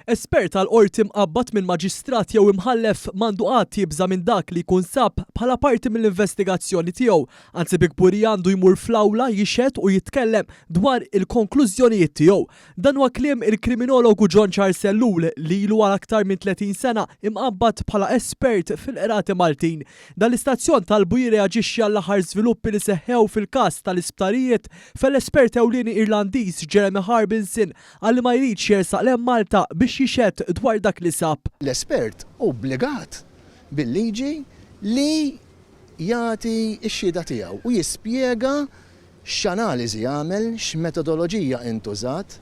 Espert tal-qorti mqabbad minn maġistrat jew imħallef m'għandu qatt jibża minn dak li jkun sab bħala parti mill-investigazzjoni tiegħu, anzi bi kburi għandu jmur fl-awla jixhed u jitkellem dwar il-konklużjonijiet tiegħu. Dan huwa kliem il-kriminologu John Charles Ellul li ilu għal aktar minn 30 sena imqabbad bħala espert fil-qrati Maltin. Dan l-istazzjon talbu jirreaġixxi għall-aħħar żviluppi li seħħew fil-każ tal-isptarijiet fell-espert ewlieni Irlandiż Jeremy Harbinson għalli ma jridx jersaq lejn Malta biex jixed dwar dak li sab. L-espert obbligat bil-liġi li jagħti x-xhieda tiegħu u jispjega x'analiżi għamel, x'metodoloġija intużat,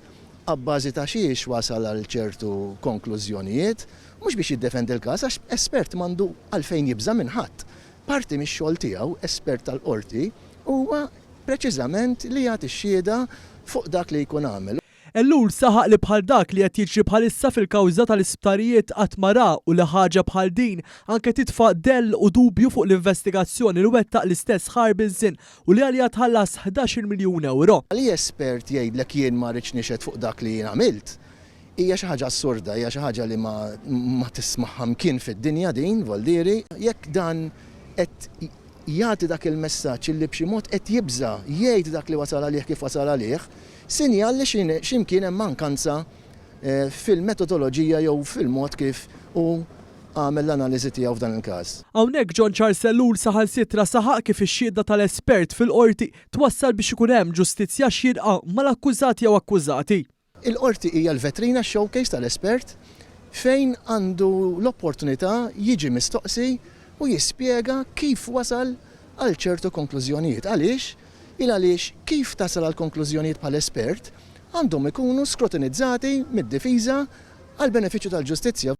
abbażi ta' xiex wasal għal ċertu konklużjonijiet, mhux biex jiddefendi l-każ għax espert m'għandu għalfejn jibża minn ħadd. Parti mix-xogħol tiegħu, espert tal-qorti, huwa preċiżament li jagħti x-xhieda fuq dak li jkun għamel. Ellul saħaq li bħal dak li qed jiġri bħalissa fil-kawża tal-isptarijiet qatt ma ra u li ħaġa bħal din anke titfa' dell u dubju fuq l-investigazzjoni li wettaq l-istess Harbinson u li għalija tħallas 11 miljun euro. Li espert jgħidlek jien ma rridx nixed fuq dak li jien għamilt, hija xi ħaġa assurda, hija xi ħaġa li ma tismagħha mkien fid-dinja din, voldieri, jekk dan qed jagħti dak il-messaġġ li b'xi mod qed jibża jgħid dak li wasal għalih kif wasal għalih, sinjal li x'imkien hemm mankanza fil-metodoloġija jew fil-mod kif hu għamel l-analiżi tiegħu f'dan il-każ. Hawnhekk John Charles Ellul saħansitra saħaq kif ix-xhieda tal-espert fil-qorti twassal biex ikun hemm ġustizzja xierqa mal-akkużati jew akkużati. Il-qorti hija l-vetrina showcase tal-espert fejn għandu l-opportunità jiġi mistoqsi u jispjega kif wasal għal ċertu konklużjonijiet. Għaliex kif tasal għal konklużjonijiet bħal espert għandhom ikunu skrutinizzati mid-difiża għal benefiċċju tal-ġustizzja.